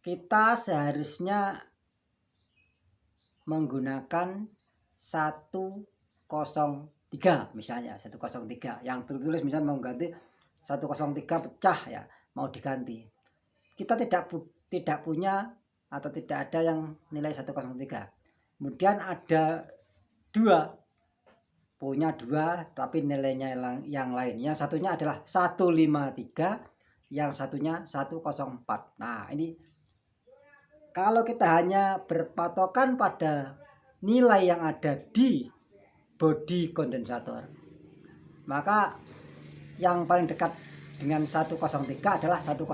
kita seharusnya menggunakan 103 misalnya, 103 yang tertulis misalnya mau ganti 103 pecah ya, mau diganti. Kita tidak punya atau tidak ada yang nilai 103. Kemudian ada punya dua tapi nilainya yang lain. Yang satunya adalah 153, yang satunya 104. Nah, ini kalau kita hanya berpatokan pada nilai yang ada di bodi kondensator, maka yang paling dekat dengan 103 adalah 104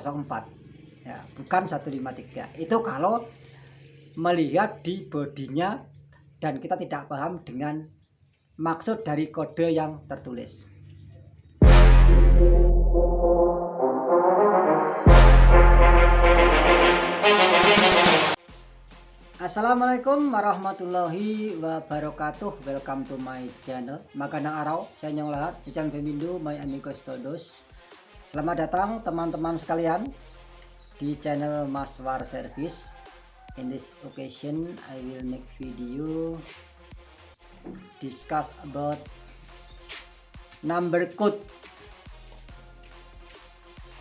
ya, bukan 153. Itu kalau melihat di bodinya dan kita tidak paham dengan maksud dari kode yang tertulis. Assalamualaikum warahmatullahi wabarakatuh. Welcome to my channel Maganang Arau. Saya Nyong Lahat, Sejang Pemindo, my amigos todos. Selamat datang teman-teman sekalian di channel Maswar Service. In this occasion, I will make video discuss about number code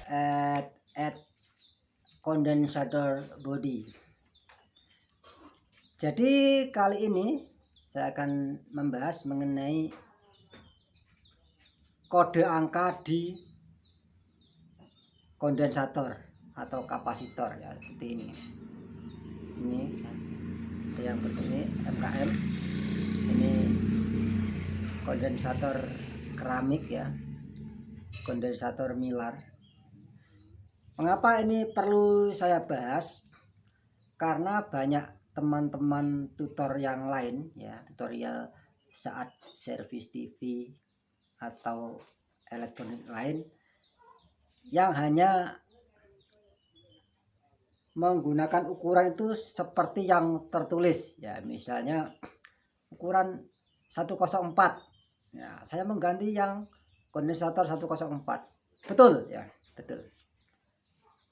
at condensator body. Jadi kali ini saya akan membahas mengenai kode angka di kondensator atau kapasitor ya, seperti ini. Ini ada yang berbunyi MKM. Ini kondensator keramik ya, kondensator Miller. Mengapa ini perlu saya bahas? Karena banyak teman-teman tutor yang lain ya, tutorial saat servis TV atau elektronik lain yang hanya menggunakan ukuran itu seperti yang tertulis ya, misalnya ukuran 104 ya, saya mengganti yang kondensator 104. Betul ya, betul.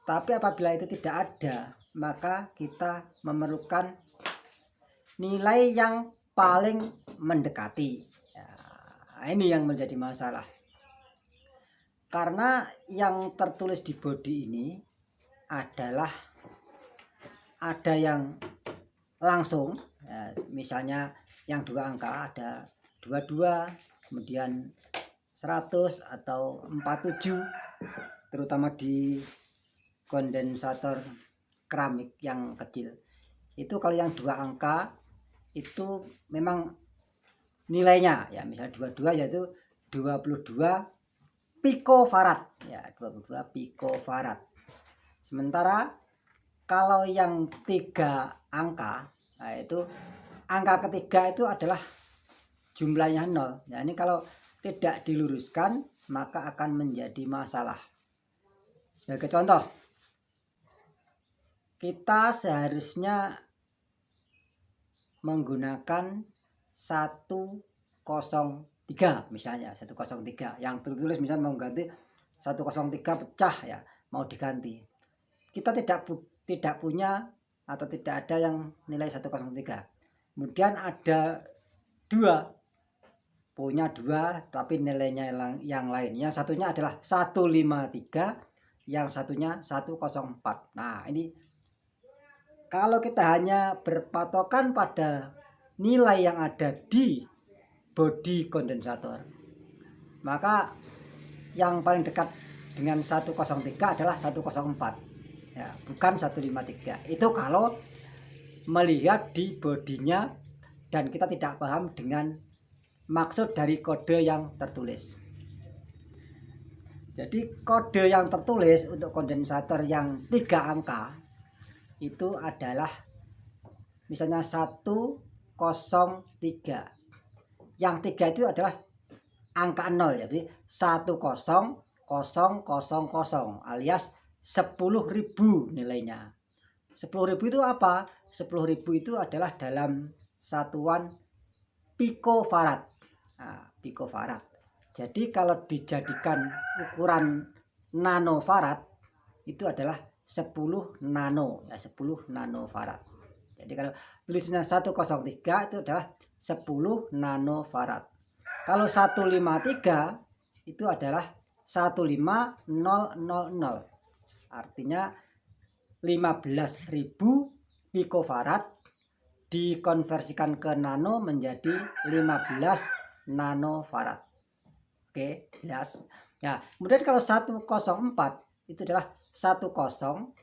Tapi apabila itu tidak ada, maka kita memerlukan nilai yang paling mendekati ya, ini yang menjadi masalah. Karena yang tertulis di bodi ini adalah ada yang langsung ya, misalnya yang dua angka ada 22, kemudian 100 atau 47, terutama di kondensator keramik yang kecil. Itu kalau yang dua angka itu memang nilainya ya, misalnya 22 yaitu 22 picofarad ya, 22 picofarad. Sementara kalau yang tiga angka, nah itu angka ketiga itu adalah jumlahnya 0 ya. Ini kalau tidak diluruskan maka akan menjadi masalah. Sebagai contoh, kita seharusnya menggunakan 103 misalnya, 103 yang tertulis misalnya mau ganti 103 pecah ya, mau diganti. Kita tidak punya atau tidak ada yang nilai 103. Kemudian ada punya dua tapi nilainya yang lain. Yang satunya adalah 153, yang satunya 104. Nah, ini kalau kita hanya berpatokan pada nilai yang ada di bodi kondensator, maka yang paling dekat dengan 103 adalah 104 ya, bukan 153. Itu kalau melihat di bodinya dan kita tidak paham dengan maksud dari kode yang tertulis. Jadi kode yang tertulis untuk kondensator yang 3 angka itu adalah misalnya 103. Yang 3 itu adalah angka 0 ya, jadi 10000 alias 10.000 nilainya. 10.000 itu apa? 10.000 itu adalah dalam satuan picofarad. Nah, picofarad. Jadi kalau dijadikan ukuran nanofarad itu adalah 10 nano ya, 10 nanofarad. Jadi kalau tulisnya 103 itu adalah 10 nanofarad. Kalau 153 itu adalah 15000, artinya 15.000 pikofarad dikonversikan ke nano menjadi 15 nanofarad. Oke, jelas. Ya, kemudian kalau 104 itu adalah 100000,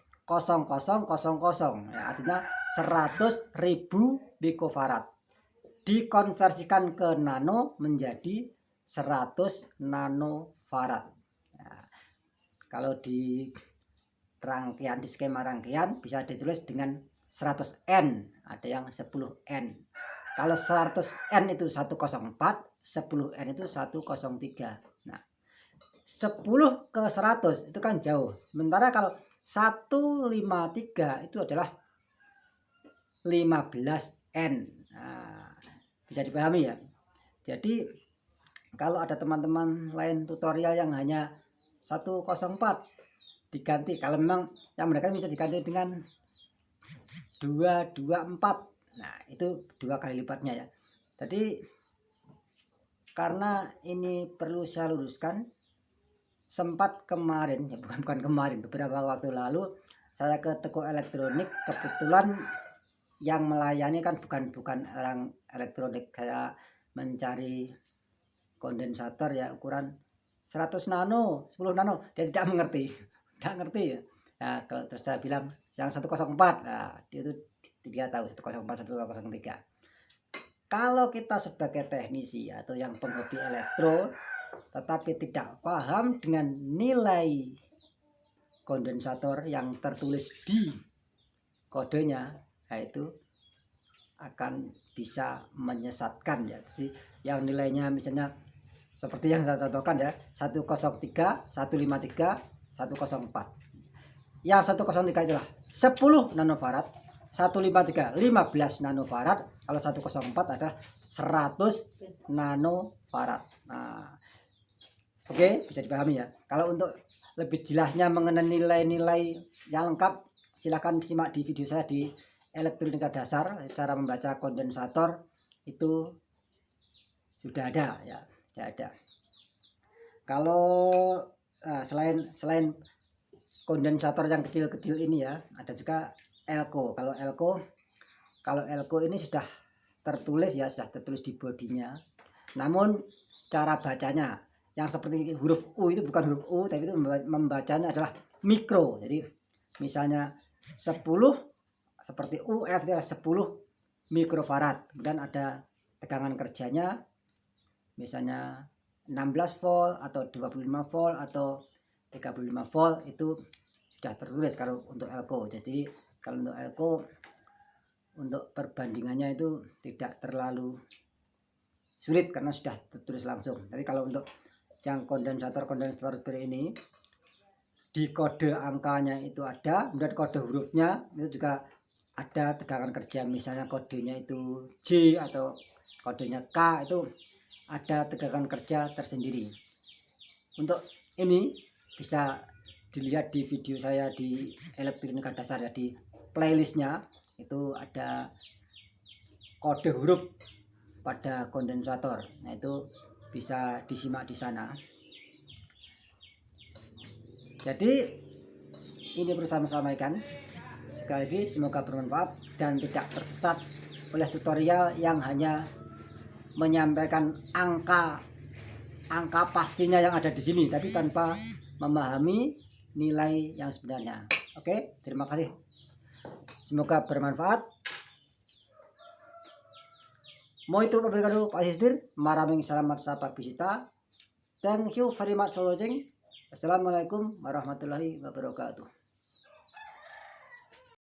ya, artinya 100.000 pikofarad dikonversikan ke nano menjadi 100 nanofarad. Ya, kalau di rangkaian, di skema rangkaian bisa ditulis dengan 100N, ada yang 10N. Kalau 100N itu 104, 10N itu 103. Nah, 10 ke 100 itu kan jauh. Sementara kalau 153 itu adalah 15N. Nah, bisa dipahami ya. Jadi kalau ada teman-teman lain tutorial yang hanya 104 diganti, kalau memang yang mereka bisa diganti dengan 224. Nah, itu 2 kali lipatnya ya. Jadi karena ini perlu saya luruskan, sempat kemarin ya, bukan kemarin, beberapa waktu lalu saya ke toko elektronik, kebetulan yang melayani kan bukan orang elektronik. Saya mencari kondensator ya ukuran 100 nano, 10 nano, dia tidak mengerti. Tidak ngerti ya. Nah, kalau terus saya bilang yang 104, nah, dia tahu 104, 103. Kalau kita sebagai teknisi atau yang penghobi elektro tetapi tidak paham dengan nilai kondensator yang tertulis di kodenya, yaitu akan bisa menyesatkan ya. Jadi yang nilainya misalnya seperti yang saya contohkan ya, 103, 153, 104. Yang 103 itulah 10 nanofarad, 153 15 nanofarad, kalau 104 adalah 100 nanofarad. Nah, oke, bisa dipahami ya. Kalau untuk lebih jelasnya mengenai nilai-nilai yang lengkap, silakan simak di video saya di elektronika dasar, cara membaca kondensator itu sudah ada ya, sudah ada. Kalau selain kondensator yang kecil-kecil ini ya, ada juga elko. Kalau elko ini sudah tertulis ya, sudah tertulis di bodinya. Namun cara bacanya yang seperti huruf U itu bukan huruf U, tapi itu membacanya adalah mikro. Jadi misalnya 10 seperti UF adalah 10 mikrofarad. Kemudian ada tegangan kerjanya misalnya 16 volt atau 25 volt atau 35 volt, itu sudah tertulis kalau untuk elko. Jadi kalau untuk elko, untuk perbandingannya itu tidak terlalu sulit karena sudah tertulis langsung. Tapi kalau untuk yang kondensator seperti ini, di kode angkanya itu ada, kemudian kode hurufnya itu juga ada tegangan kerja. Misalnya kodenya itu J atau kodenya K, itu ada tegangan kerja tersendiri. Untuk ini bisa dilihat di video saya di elektronika dasar ya, di playlistnya itu ada kode huruf pada kondensator. Nah, itu bisa disimak di sana. Jadi ini perlu saya sampaikan sekali lagi, semoga bermanfaat dan tidak tersesat oleh tutorial yang hanya menyampaikan angka pastinya yang ada di sini, tapi tanpa memahami nilai yang sebenarnya. Oke, terima kasih. Semoga bermanfaat. Mau itu wabarakatuh, Pak Sistir, maraming salamat sa pagbisita. Thank you very much for watching. Assalamualaikum warahmatullahi wabarakatuh.